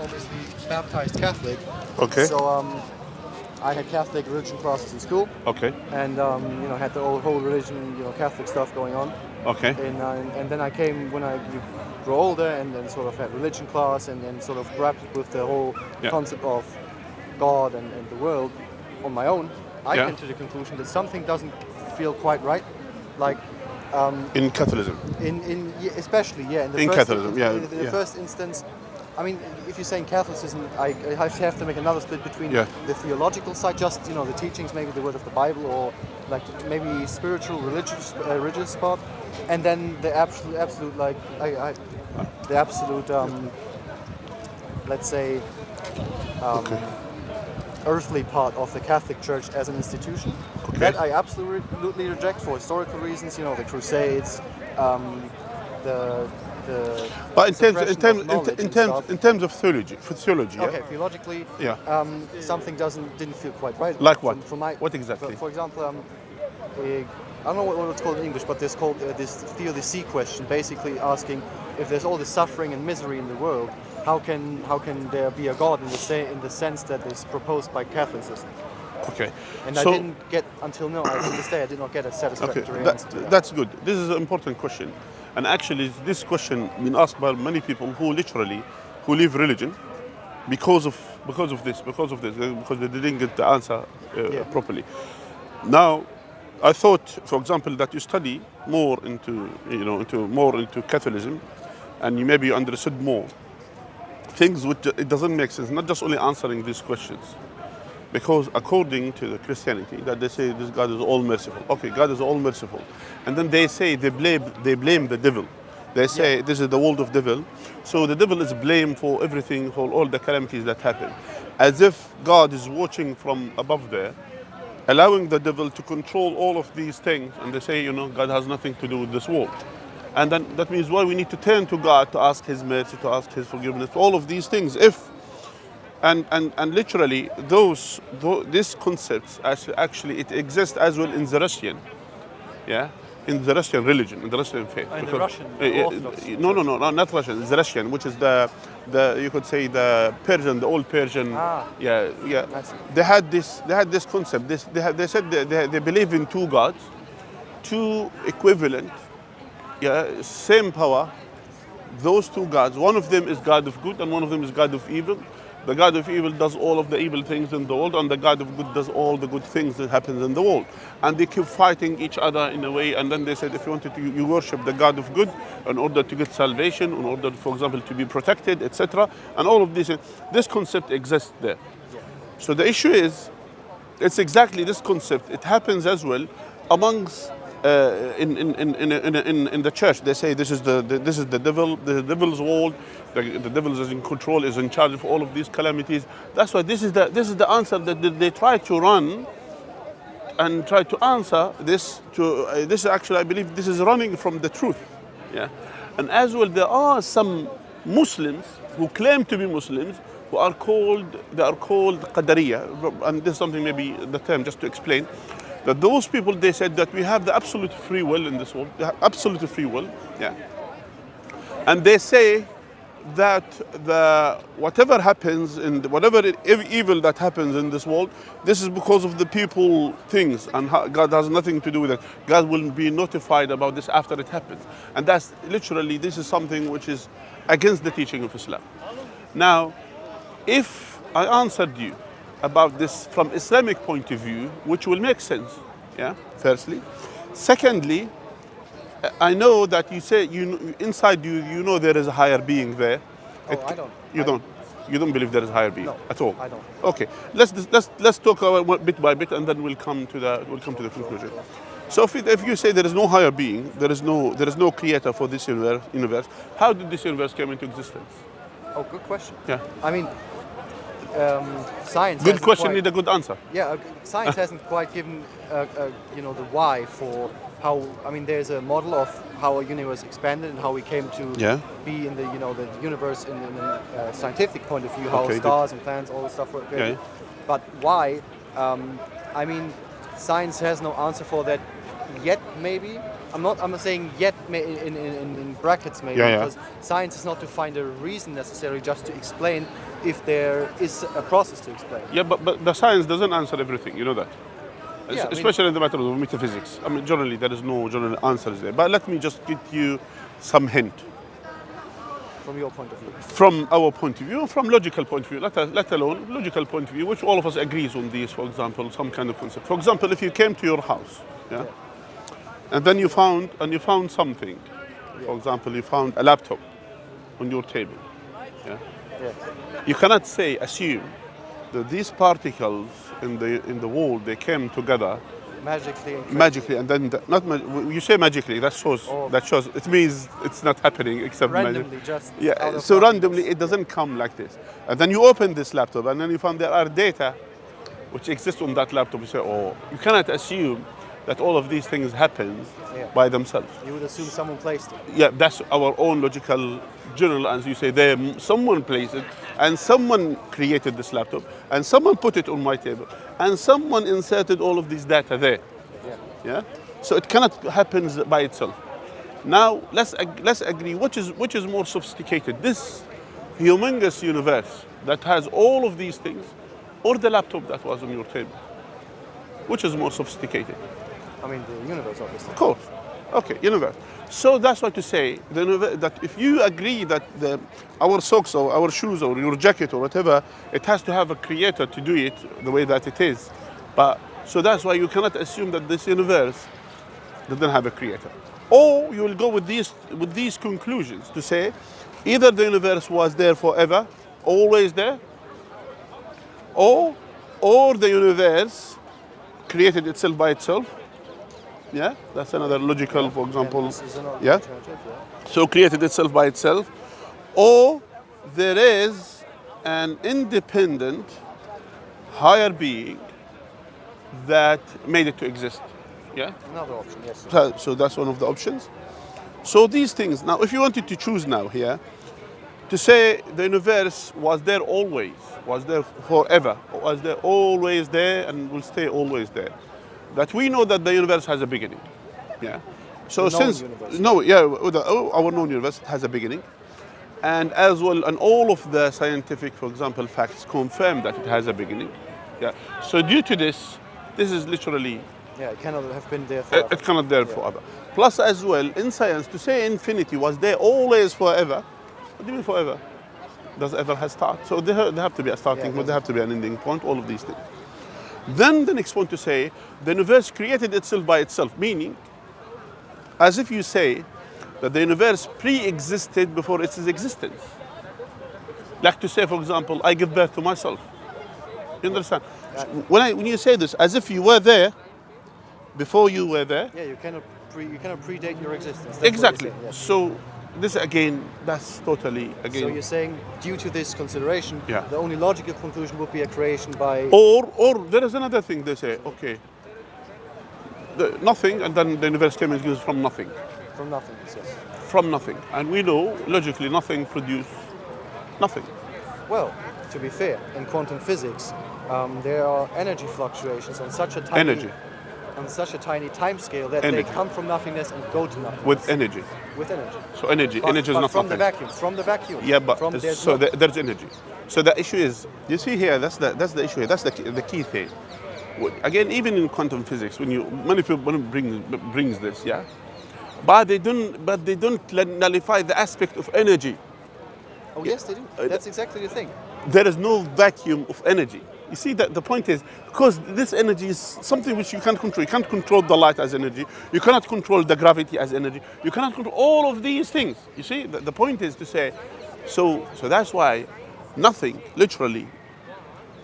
obviously baptized Catholic. Okay. So I had Catholic religion classes in school, Okay. and had the whole religion, Catholic stuff going on. Okay. And then I came when I grew older, and then sort of had religion class, and then sort of grappled with the whole Yeah. concept of God and the world on my own. I Yeah. came to the conclusion that something doesn't feel quite right, like In Catholicism. especially in the In first Catholicism, yeah, in the yeah. first instance. I mean, if you're saying Catholicism, I have to make another split between Yeah. the theological side, just the teachings, maybe the word of the Bible, or like maybe spiritual, religious part, and then the absolute like the absolute let's say Okay. earthly part of the Catholic Church as an institution. Okay. That I absolutely reject for historical reasons. The Crusades, the But in terms suppression of knowledge and stuff. in terms of theology, yeah? Okay, theologically, Yeah. something didn't feel quite right. Like what? For my, What exactly? For example, I don't know what it's called in English, but there's called this theodicy question, basically asking if there's all this suffering and misery in the world, how can there be a God in the sense that is proposed by Catholicism? Okay. And So- I didn't get until this day I did not get a satisfactory Okay, answer to that. that's good. This is an important question. And actually, this question been asked by many people who leave religion because of this, because they didn't get the answer properly. Now, I thought, for example, that you study more into Catholicism, and you maybe understood more things which it doesn't make sense. Not just only answering these questions. Because according to the Christianity, that they say this God is all merciful. Okay, God is all merciful, and then they say they blame the devil. They say this is the world of devil, so the devil is blamed for everything, for all the calamities that happen, as if God is watching from above there, allowing the devil to control all of these things. And they say, God has nothing to do with this world, and then that means why we need to turn to God to ask His mercy, to ask His forgiveness, all of these things. And literally, these concepts actually it exists as well in the Russian, in the Russian religion, in the Russian faith. In the Because- Russian Orthodox No, not Russian. It's the Russian, which is the you could say the Persian, the old Persian. Ah. Yeah. I see. They had this concept. They said they believe in two gods, two equivalent, same power. Those two gods, one of them is God of good and one of them is God of evil. The God of evil does all of the evil things in the world, and the God of good does all the good things that happens in the world. And they keep fighting each other in a way. And then they said, if you wanted to, you worship the God of good in order to get salvation, in order, for example, to be protected, etc. And all of this concept exists there. So the issue is, it's exactly this concept. It happens as well amongst in the church. They say this is the devil, the devil's world. The devil is in control, is in charge of all of these calamities. That's why this is the answer that they try to run and try to answer this. This actually, I believe, this is running from the truth. Yeah, and as well there are some Muslims who claim to be Muslims who are called Qadariya, and this is something maybe the term just to explain. That those people, they said that we have the absolute free will in this world, absolute free will, and they say that whatever happens whatever evil that happens in this world, this is because of the people things, and God has nothing to do with it. God will be notified about this after it happens, and that's literally, this is something which is against the teaching of Islam. Now, if I answered you about this from Islamic point of view, which will make sense, firstly. Secondly, I know that you say inside you know there is a higher being there. I don't. You don't believe there is a higher being at all. I don't. Okay, let's talk about bit by bit, and then we'll come to the conclusion. So if you say there is no higher being, there is no creator for this universe, how did this universe come into existence? Oh, good question. Yeah. I mean, science. Good hasn't question, quite- need a good answer. Yeah, science hasn't quite given the why for how. I mean, there's a model of how a universe expanded and how we came to be in the the universe in a scientific point of view, how Okay, stars and planets, all this stuff were created. But why? I mean, science has no answer for that yet, maybe. I'm not saying yet in brackets maybe, Yeah, yeah. because science is not to find a reason necessarily, just to explain if there is a process to explain. Yeah, but the science doesn't answer everything, you know that. Yeah, I mean- Especially in the matter of metaphysics. I mean, generally, there is no general answers there. But let me just give you some hint. From your point of view. From our point of view, from logical point of view, let alone logical point of view, which all of us agrees on this, for example, some kind of concept. For example, if you came to your house, yeah, and then you found something. For example, you found a laptop on your table. Yeah. Yeah. You cannot assume that these particles in the wall, they came together Magically, and then you say magically, that shows it means it's not happening except randomly, magic. just Yeah, out of so nothingness. randomly it doesn't come like this. And then you open this laptop and then you find there are data which exist on that laptop. You say, oh, you cannot assume that all of these things happen by themselves. You would assume someone placed it. Yeah, that's our own logical general answer. You say there, someone placed it, and someone created this laptop, and someone put it on my table, and someone inserted all of these data there. Yeah. So it cannot happen by itself. Now let's agree which is more sophisticated: this humongous universe that has all of these things, or the laptop that was on your table. Which is more sophisticated? I mean, the universe, obviously. Of course. Okay, universe. So that's why to say that if you agree that our socks or our shoes or your jacket or whatever, it has to have a creator to do it the way that it is. But so that's why you cannot assume that this universe doesn't have a creator. Or you will go with these conclusions to say either the universe was there forever, always there, or the universe created itself by itself. Yeah, that's another logical, for example. Yeah. So created itself by itself, or there is an independent higher being that made it to exist. Yeah. Another option, yes. So that's one of the options. So these things. Now, if you wanted to choose now here, to say the universe was there always, was there forever, was there always there and will stay always there. That we know that the universe has a beginning. Yeah. So The known since universe. our known universe has a beginning, and as well, and all of the scientific, for example, facts confirm that it has a beginning. Yeah. So due to this is literally. Yeah, it cannot have been there forever. It cannot there forever. Plus, as well, in science, to say infinity was there always forever. What do you mean forever? Does ever have start? So there have to be a starting point, there have to be an ending point, all of these things. Then the next point to say, the universe created itself by itself, meaning, as if you say that the universe pre-existed before its existence. Like to say, for example, I give birth to myself. You understand? When you say this, as if you were there before you were there. Yeah, you cannot predate your existence. That's Exactly. what you're saying, yeah. So this again, that's totally again. So you're saying, due to this consideration, Yeah. the only logical conclusion would be a creation by. Or there is another thing they say. Okay, nothing, and then the universe came and goes from nothing. From nothing, yes. From nothing, and we know logically nothing produces nothing. Well, to be fair, in quantum physics, there are energy fluctuations on such a tiny time scale that Energy. they come from nothingness and go to nothingness. With energy. With energy. So energy But is not from nothing. From the vacuum. Yeah, but There's there's energy. So the issue is, you see here, that's the issue here. That's the key thing. Again, even in quantum physics, many people brings this, yeah, but they don't nullify the aspect of energy. Oh yes, they do. That's exactly the thing. There is no vacuum of energy. You see, that the point is, because this energy is something which you can't control. You can't control the light as energy. You cannot control the gravity as energy. You cannot control all of these things. You see, the point is to say, so that's why nothing, literally,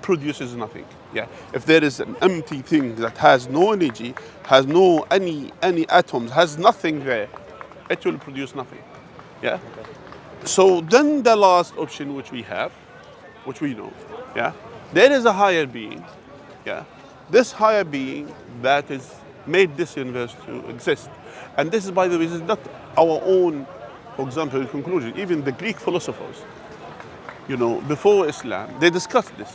produces nothing. Yeah. If there is an empty thing that has no energy, has no any atoms, has nothing there, it will produce nothing. Yeah. Okay. So then the last option which we have, which we know, yeah, there is a higher being, yeah. This higher being that is made this universe to exist. And this is, by the way, this is not our own, for example, conclusion. Even the Greek philosophers, before Islam, they discussed this.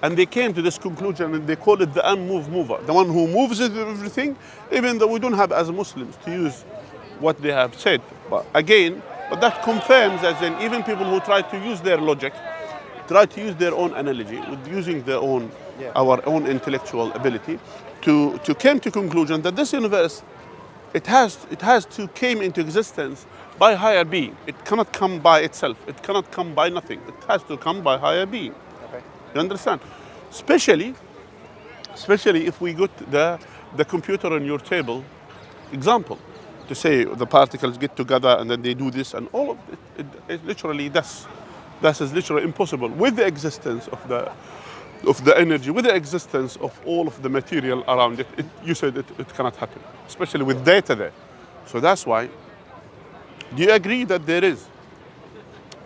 And they came to this conclusion, and they call it the unmoved mover, the one who moves everything, even though we don't have as Muslims to use what they have said. But again, that confirms as in even people who try to use their logic, try to use their own analogy, with using their own, our own intellectual ability, to come to conclusion that this universe, it has to came into existence by higher being. It cannot come by itself. It cannot come by nothing. It has to come by higher being. Okay. You understand? Especially if we got the computer on your table example, to say the particles get together and then they do this, and all of it literally that is literally impossible with the existence of the energy, with the existence of all of the material around it. You said it cannot happen, especially with data there. So that's why. Do you agree that there is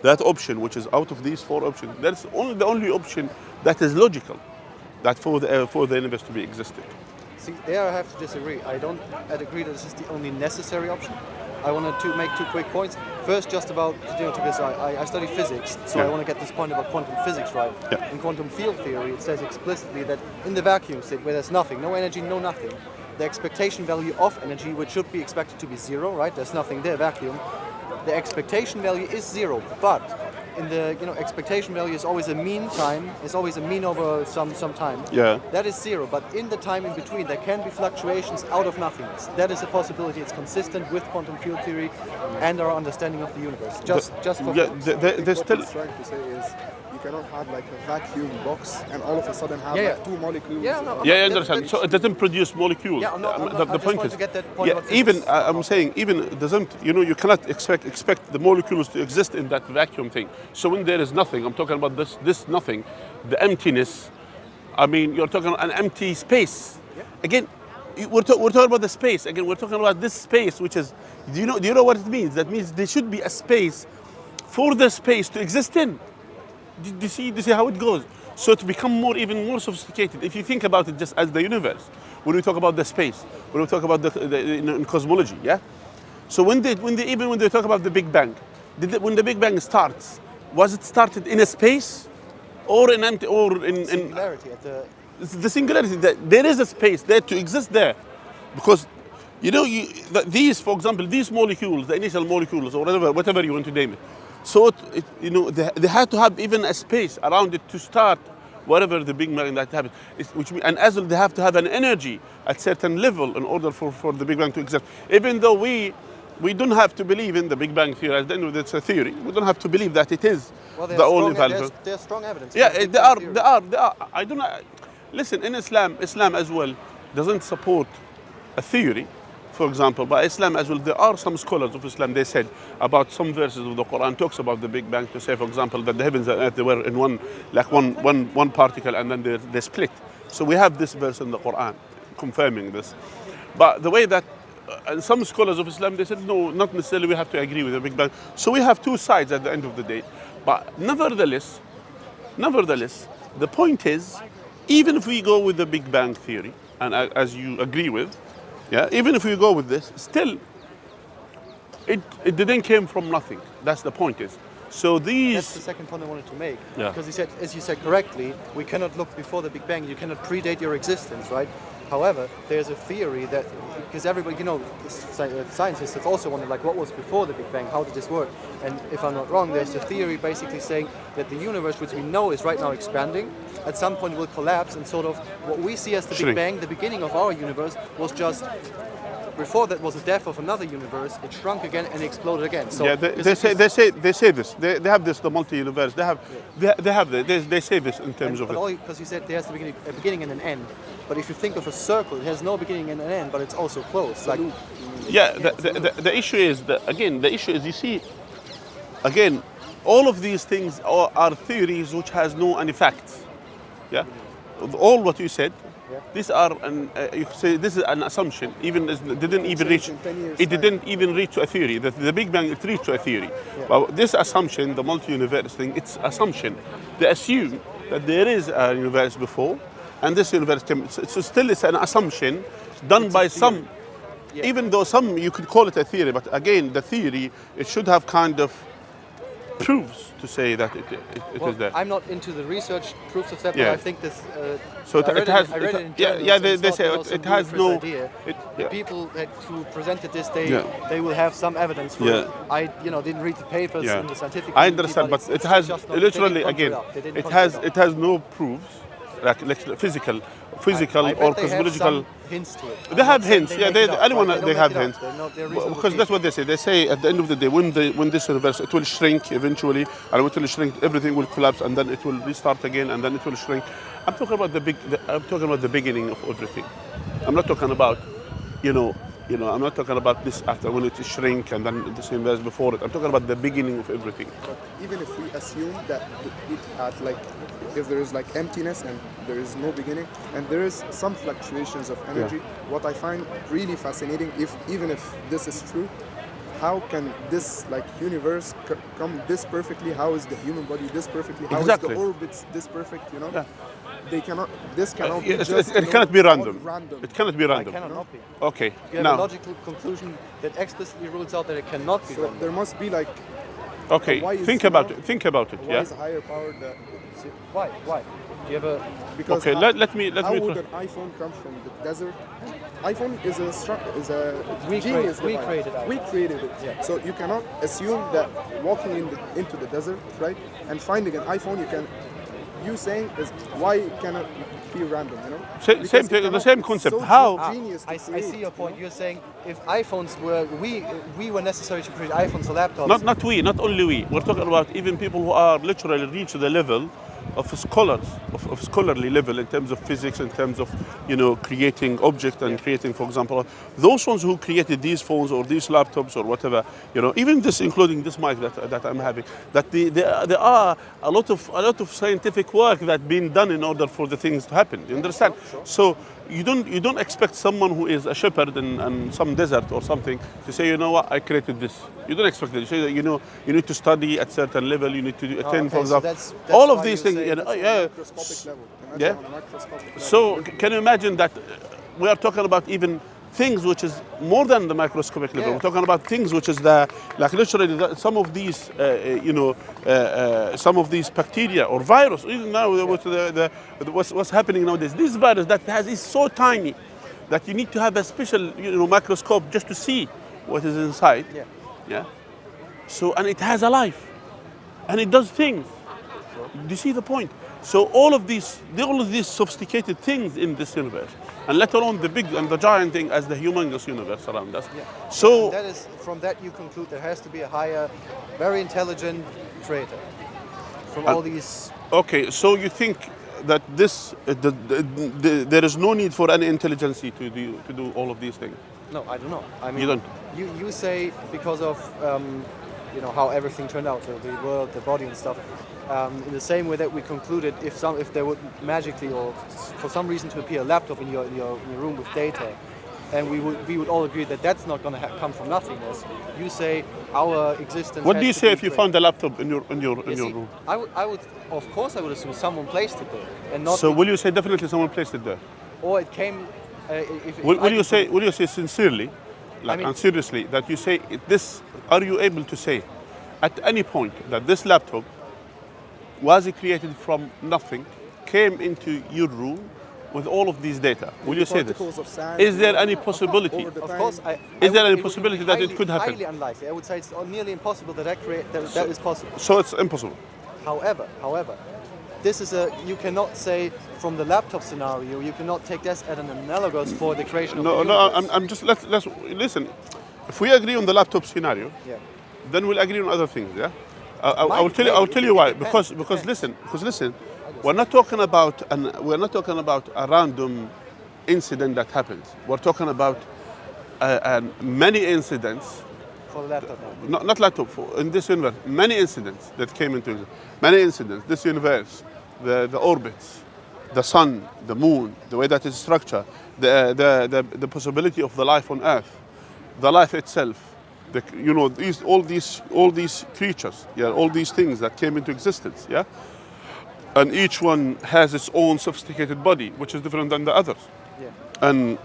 that option, which is out of these four options, that's the only option that is logical, that for the universe to be existed? See, there I have to disagree. I don't agree that this is the only necessary option. I wanted to make two quick points. First, just about, because I study physics, so I want to get this point about quantum physics right. Yeah. In quantum field theory, it says explicitly that in the vacuum state, where there's nothing, no energy, no nothing, the expectation value of energy, which should be expected to be zero, right? There's nothing there, vacuum. The expectation value is zero, but in the expectation value is always a mean time, is always a mean over some time. Yeah. That is zero, but in the time in between there can be fluctuations out of nothingness. That is a possibility. It's consistent with quantum field theory and our understanding of the universe. Just for there's still. What he's trying to say is you cannot have like a vacuum box and all of a sudden have Yeah, like two molecules. Yeah, no, Yeah, I understand. So it doesn't produce molecules. Yeah, no, the I just point wanted is, to get that point about even physics. I'm saying, even it doesn't. You cannot expect the molecules to exist in that vacuum thing. So when there is nothing, I'm talking about this nothing, the emptiness. I mean, you're talking about an empty space. Yeah. Again, we're talking about the space. Again, we're talking about this space, which is. Do you know what it means? That means there should be a space for the space to exist in. Do you see how it goes? So to become even more sophisticated, if you think about it just as the universe, when we talk about the space, when we talk about in cosmology, yeah. So when they talk about the Big Bang, when the Big Bang starts, was it started in a space, or in empty, or in singularity at the singularity? That there is a space there to exist there, because these, for example, these molecules, the initial molecules, or whatever you want to name it. So they had to have even a space around it to start whatever the Big Bang that happens. And as well, they have to have an energy at certain level in order for the Big Bang to exist. Even though we don't have to believe in the Big Bang theory, at the end of it, it's a theory. We don't have to believe that it is the only valid. There's strong evidence. Yeah, there are. I don't know. Listen, in Islam as well doesn't support a theory. For example, by Islam as well, there are some scholars of Islam, they said about some verses of the Quran talks about the Big Bang, to say, for example, that the heavens and earth, they were in one particle, and then they split. So we have this verse in the Quran confirming this. But the way that, and some scholars of Islam, they said, no, not necessarily we have to agree with the Big Bang. So we have two sides at the end of the day. But nevertheless, the point is, even if we go with the Big Bang theory, and as you agree with, yeah, even if we go with this, still, it didn't came from nothing. That's the point is. So That's the second point I wanted to make. Yeah. Because he said, as you said correctly, we cannot look before the Big Bang. You cannot predate your existence, right? However, there's a theory that, because everybody, scientists have also wondered, like, what was before the Big Bang? How did this work? And if I'm not wrong, there's a theory basically saying that the universe, which we know is right now expanding, at some point will collapse, and sort of what we see as the Big Bang, the beginning of our universe, was just, before that was the death of another universe. It shrunk again and exploded again. So yeah, they say this. They have this, the multi-universe. They say this in terms of it. Because you said there has to be a beginning and an end. But if you think of a circle, it has no beginning and an end, but it's also closed. Like, yeah, the issue is you see, again, all of these things are theories which has no any facts. Yeah, all what you said. Yeah. These are you say this is an assumption. Even it didn't even reach to a theory. The Big Bang, it reached to a theory. Yeah. But this assumption, the multi-universe thing, it's assumption. They assume that there is a universe before, and this universe came. So still, it's an assumption done by some. Yeah. Even though some you could call it a theory, but again, the theory, it should have kind of proofs to say that it Well, is there. I'm not into the research proofs of that, Yeah. but I think this. So I read has. I read it in Yeah, journals, yeah. and They it's say not it some has ludicrous no. idea. The Yeah. people who presented this, Yeah. they will have some evidence for Yeah. it. I didn't read the papers Yeah. in the scientific. I community, understand, but it's it has just not, literally they didn't conjure again. up. They didn't It conjure has up. it has no proofs, like physical I or bet they have cosmological. some hints to it. They I'm have not saying hints. they Yeah, make they it up, anyone but they don't have make it up. hints. They're reasonable Because that's people. what they say. They say at the end of the day, when this universe it will shrink eventually, and when it will shrink, everything will collapse, and then it will restart again, and then it will shrink. I'm talking about I'm talking about the beginning of everything. I'm not talking about, you know, I'm not talking about this after when it shrink and then the same as before it. I'm talking about the beginning of everything. But even if we assume that it had like, if there is like emptiness and there is no beginning and there is some fluctuations of energy, what I find really fascinating, even if this is true, how can this like universe come this perfectly? How is the human body this perfectly? How Exactly. is the orbits this perfect? You know, Yeah. they cannot. This cannot be It just. cannot be all random. random. It cannot be Why random. cannot not be? Okay. You have a Now, logical conclusion that explicitly rules out that it cannot be So random. there must be like. okay. Why is, Think you about know, it. Think about it. Why Yeah. is a higher power that? Why? Why? Do you have a? Because Okay. Let me. how would an iPhone come from the desert? iPhone is a We genius we device. created iPhone. We created it. Yeah. So you cannot assume that walking into the desert, right, and finding an iPhone, you saying is why cannot be random? You know. Same Because thing. it The cannot- same it's concept. so How? genius to I create, see your point. you know? You're saying if iPhones were we were necessary to create iPhones or laptops. Not we. Not only we. We're talking about even people who are literally reach the level of scholars, of scholarly level in terms of physics, in terms of creating objects and creating, for example, those ones who created these phones or these laptops or whatever, even this, including this mic that I'm having, that there are a lot of scientific work that's been done in order for the things to happen. You understand? Sure. So you don't expect someone who is a shepherd in some desert or something to say, you know what, I created this. You don't expect that. You say that you need to study at certain level. You need to attend, for okay, so example, that's all of why these you things. say That's on a Yeah. microscopic level. Imagine Yeah. on a microscopic level. So can you imagine that we are talking about even things which is more than the microscopic level. Yeah. We're talking about things which is like literally some of these some of these bacteria or virus. Even now, what's happening nowadays? This virus is so tiny that you need to have a special microscope just to see what is inside. Yeah. Yeah. So and it has a life, and it does things. Do you see the point? So all of these sophisticated things in this universe, and let alone the big and the giant thing as the humongous universe around us. Yeah. So And that is from that you conclude there has to be a higher, very intelligent creator from all these. okay, so you think that this there is no need for any intelligence to do all of these things? No, I don't know. I mean, You don't. You say because of how everything turned out, the world, the body, and stuff. In the same way that we concluded, if there would magically or for some reason to appear a laptop in your room with data, and we would all agree that that's not going to come from nothingness. You say our existence. What has do you to say be if you great. found a laptop in your You see, room? I would, of course, I would assume someone placed it there, and not. So will you say definitely someone placed it there? Or it came. Will you say sincerely, like mean- and seriously, that you say this? Are you able to say, at any point, that this laptop was created from nothing, came into your room with all of these data? Will you say this? Particles of sand, Is there any possibility? over the Of time. course, Is there any it would be possibility that it could happen? Highly unlikely. I would say it's nearly impossible that is possible. So it's impossible. However, this is you cannot say from the laptop scenario. You cannot take this as an analogous for the creation of No, the no. universe. I'm just let's listen. If we agree on the laptop scenario, Yeah. then we'll agree on other things. Yeah. I will Might, tell you. I will maybe. tell you It why. depends. Because listen. We're not talking about a random incident that happens. We're talking about many incidents. For the laptop now. Not laptop. In this universe, many incidents that came into it. Many incidents. This universe, the orbits, the sun, the moon, the way that it's structured, the possibility of the life on Earth, the life itself. All these creatures, yeah, all these things that came into existence, yeah, and each one has its own sophisticated body, which is different than the others, Yeah. and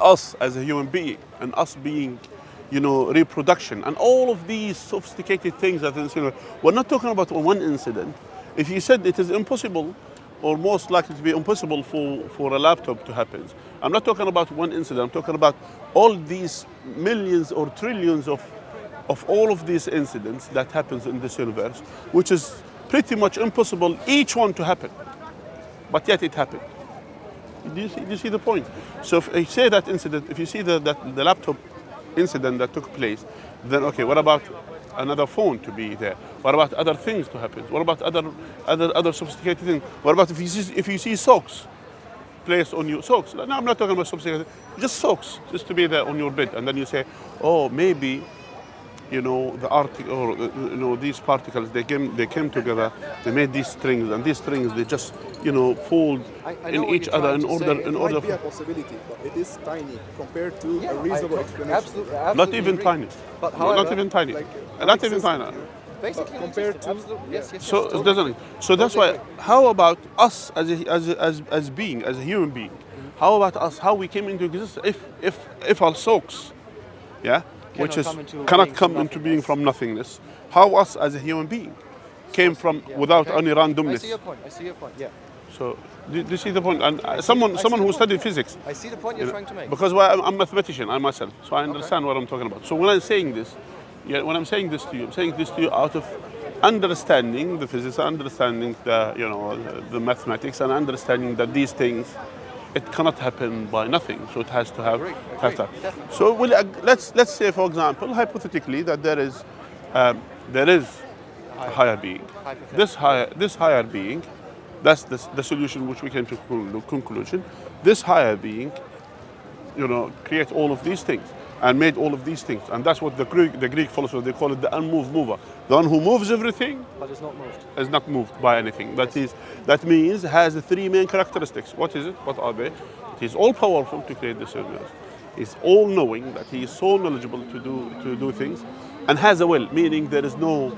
us as a human being, and us being, reproduction, and all of these sophisticated things that is, we're not talking about one incident. If you said it is impossible, or most likely to be impossible for a laptop to happen, I'm not talking about one incident. I'm talking about all these millions or trillions of all of these incidents that happens in this universe, which is pretty much impossible each one to happen, but yet it happened. Do you see the point? So if you say that incident, if you see the laptop incident that took place, then okay, what about another phone to be there? What about other things to happen? What about other sophisticated things? What about if you see socks placed on your socks? No, I'm not talking about sophisticated, just socks, just to be there on your bed, and then you say, oh, maybe the article, or these particles, they came together, they made these strings, and these strings they just fold in each other in order. It might be a possibility, but it is tiny compared to a reasonable explanation. Absolutely, Not even agree. tiny. But Not however, even tiny. like, Not even tiny. basically compared to- absolutely, yes, So it totally. doesn't. So that's why. How about us as a being, as a human being? How about us? How we came into existence? If our socks, yeah, which is cannot come into being from nothingness. How us as a human being came from without any randomness? I see your point. I see your point. Yeah. So do you see the point? And someone who studied physics. I see the point you're trying to make. Because I'm a mathematician, I myself, so I understand what I'm talking about. So when I'm saying this, when I'm saying this to you, I'm saying this to you out of understanding the physics, understanding the mathematics, and understanding that these things, it cannot happen by nothing. So it has to have. Agree. Definitely. So let's say, for example, hypothetically, that there is a higher being. This higher being. That's the solution which we came to conclusion. This higher being, create all of these things and made all of these things, and that's what the Greek philosophers, they call it the unmoved mover. The one who moves everything, But it's not moved. is not moved by anything. That means has the three main characteristics. What is it? What are they? He's all powerful to create this universe. He's all knowing, that he is so knowledgeable to do things, and has a will, meaning there is no.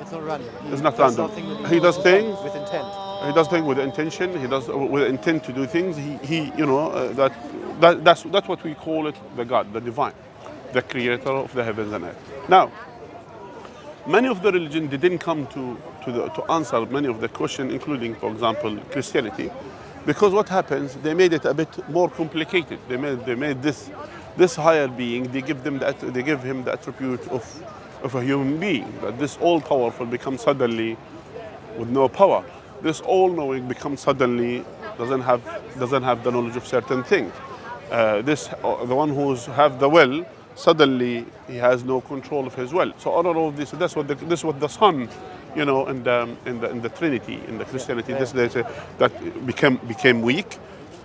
It's not random. It's not does random. something that He does things. with intent. He does things with intention. He does with intent to do things. That's what we call it, the God, the divine, the creator of the heavens and earth. Now, many of the religions didn't come to answer many of the questions, including, for example, Christianity, because what happens? They made it a bit more complicated. They made this higher being. They give him the attribute of a human being. That this all powerful becomes suddenly with no power. This all-knowing becomes suddenly doesn't have the knowledge of certain things. The one who's have the will, suddenly he has no control of his will. So all of this, this is what the Son, in the Trinity, in the Christianity, they say that became weak.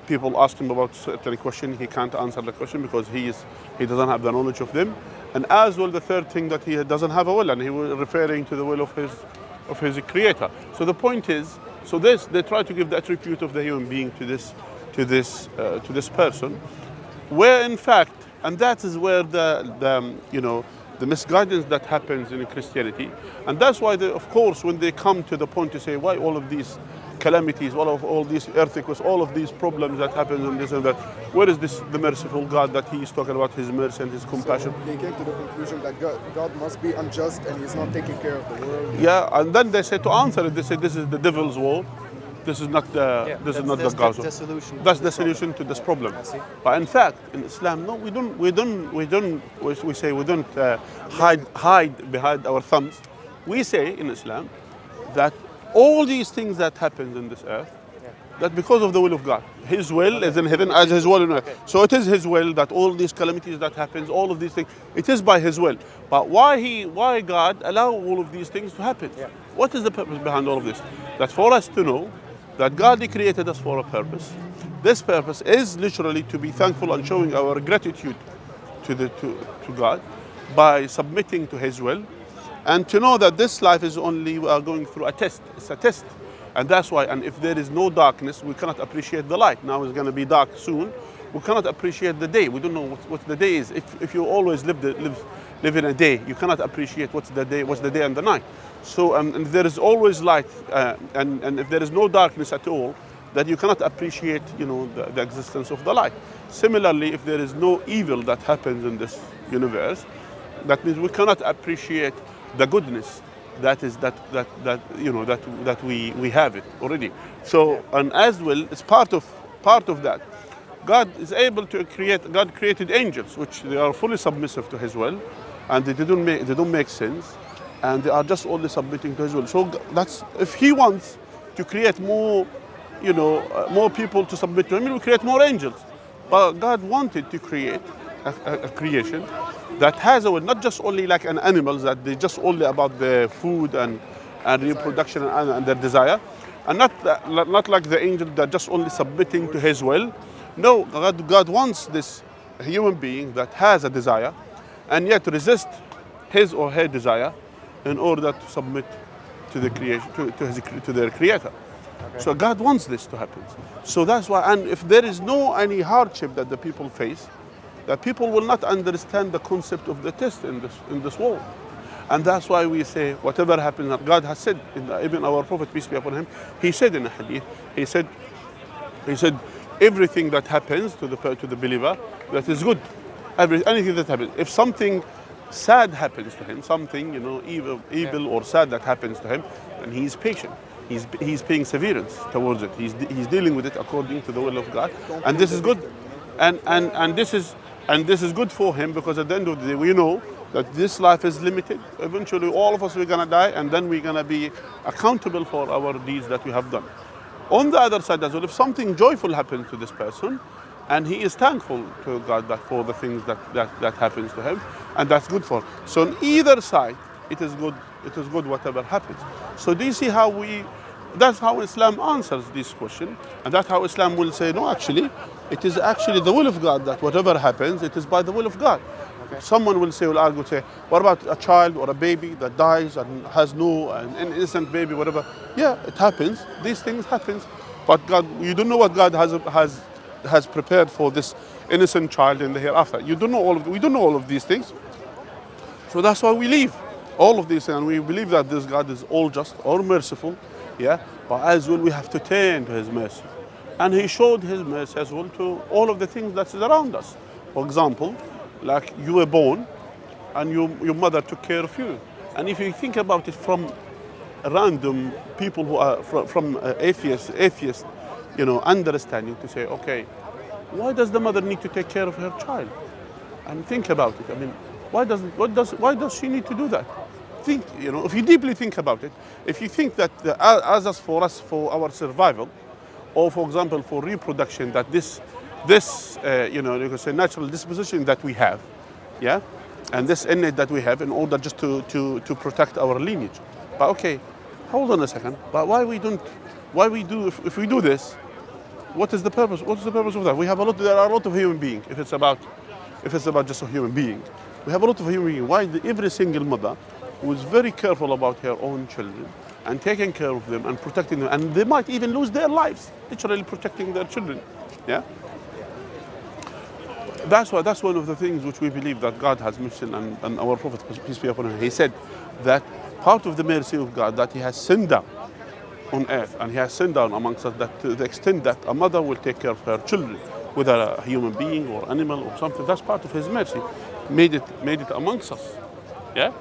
People ask him about certain question, he can't answer the question because he doesn't have the knowledge of them. And as well, the third thing, that he doesn't have a will, and he was referring to the will of his creator. So the point is, they try to give the attribute of the human being to this person, where in fact, and that is where the misguidance that happens in Christianity, and that's why of course when they come to the point to say why all of these calamities, all these earthquakes, all of these problems that happen and this and that, where is the merciful God that he is talking about, his mercy and his compassion? So they came to the conclusion that God must be unjust and he's not taking care of the world. Yeah, and then they say, to answer it, they say this is the devil's war. This is not God's war. That's the solution. That's the solution to this problem. I see. But in fact, in Islam, no, we don't hide behind our thumbs. We say in Islam that all these things that happen in this earth, that because of the will of God. His will is in heaven as his will on earth. So it is his will that all these calamities that happens, all of these things, it is by his will. But why God allow all of these things to happen? Yeah. What is the purpose behind all of this? That for us to know that God created us for a purpose. This purpose is literally to be thankful and showing our gratitude to God by submitting to his will, and to know that this life is only, we are going through a test. It's a test. And that's why, and if there is no darkness, we cannot appreciate the light. Now it's going to be dark soon. We cannot appreciate the day. We don't know what the day is. If you always live in a day, you cannot appreciate what's the day and the night. So, and if there is always light, and if there is no darkness at all, that you cannot appreciate, the existence of the light. Similarly, if there is no evil that happens in this universe, That means we cannot appreciate the goodness that is that you know that we have it already. So and as well, it's part of that. God is able to create. God created angels, which they are fully submissive to His will, and they don't make sins, and they are just only submitting to His will. So that's if He wants to create more, more people to submit to Him, He will create more angels. But God wanted to create a creation that has a will, not just only like an animals that they just only about the food and reproduction and their desire, and not like the angel that just only submitting to His will. No, God wants this human being that has a desire and yet resist his or her desire in order to submit to the creation to their creator. Okay. So God wants this to happen. So that's why, and if there is no any hardship that the people face, that people will not understand the concept of the test in this world. And that's why we say whatever happens, that God has said, even our Prophet, peace be upon him, he said in a hadith, he said everything that happens to the believer, that is good. Anything that happens. If something sad happens to him, something evil or sad that happens to him, then he is patient. He's paying severance towards it. He's dealing with it according to the will of God, and this is good. And this is good for him, because at the end of the day we know that this life is limited. Eventually all of us we're gonna die, and then we're gonna be accountable for our deeds that we have done. On the other side as well, if something joyful happens to this person, and he is thankful to God for the things that happens to him, and that's good for him. So on either side, it is good whatever happens. So do you see how that's how Islam answers this question, and that's how Islam will say, no, actually, it is actually the will of God that whatever happens, it is by the will of God. Okay. Someone will argue, what about a child or a baby that dies and has an innocent baby, whatever? Yeah, it happens. These things happen. But God, you don't know what God has prepared for this innocent child in the hereafter. We don't know all of these things. So that's why we leave all of these things, and we believe that this God is all just, all merciful. Yeah, but as well we have to turn to His mercy. And He showed His mercy as well to all of the things that is around us. For example, like you were born and your mother took care of you. And if you think about it from random people who are from atheist, understanding, to say, okay, why does the mother need to take care of her child? And think about it. I mean, why does she need to do that? Think, if you deeply think about it, if you think that for our survival, or for example for reproduction, that this you can say natural disposition that we have, yeah, and this innate that we have in order just to protect our lineage. But okay, hold on a second. But if we do this, what is the purpose? What is the purpose of that? There are a lot of human beings. If it's about just a human being, we have a lot of human beings. Why every single mother who is very careful about her own children and taking care of them and protecting them, and they might even lose their lives literally protecting their children. Yeah. That's one of the things which we believe that God has mentioned, and our Prophet, peace be upon him, he said that part of the mercy of God that He has sent down on earth, and He has sent down amongst us, that to the extent that a mother will take care of her children, whether a human being or animal or something, that's part of His mercy, made it amongst us. Yeah.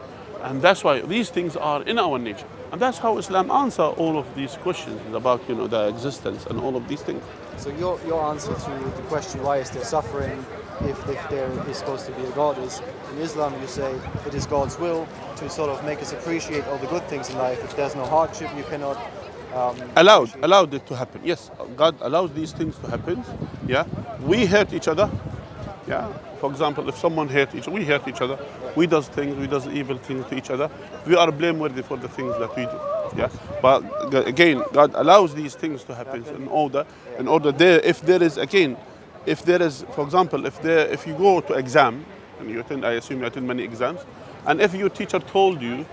And that's why these things are in our nature. And that's how Islam answers all of these questions about the existence and all of these things. So your answer to the question, why is there suffering if there is supposed to be a God, is in Islam you say it is God's will to sort of make us appreciate all the good things in life. If there's no hardship, you cannot allowed it to happen. Yes, God allows these things to happen. Yeah, we hurt each other. Yeah. For example, if someone we hurt each other. We does evil things to each other. We are blameworthy for the things that we do. Yeah. But again, God allows these things to happen in order if there is, for example, if you go to exam and you attend, I assume you attend many exams, and if your teacher told you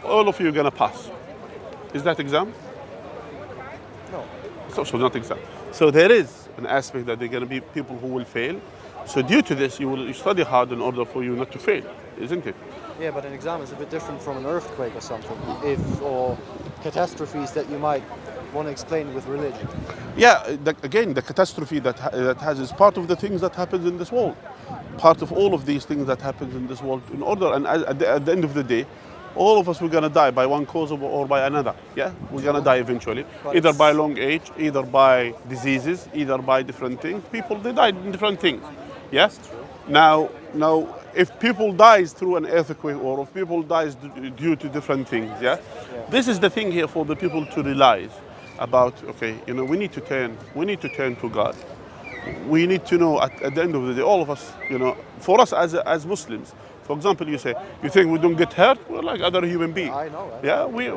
all of you are gonna pass, is that exam? No. So not exam. So there is an aspect that there are gonna be people who will fail. So due to this, you study hard in order for you not to fail, isn't it? Yeah, but an exam is a bit different from an earthquake or something, or catastrophes that you might want to explain with religion. Yeah, again, the catastrophe that has is part of the things that happens in this world. part of all of these things that happens in this world in order. And at the end of the day, all of us, we're gonna die by one cause or by another. Yeah, we're gonna die eventually, But either by it's- long age, either by diseases, either by different things. People, they die in different things. Yeah. Now, if people dies through an earthquake or if people dies due to different things, yeah, this is the thing here for the people to realize about. Okay, we need to turn to God. We need to know at the end of the day, all of us, for us as Muslims. For example, you think we don't get hurt? We're like other human beings. I know. Yeah, we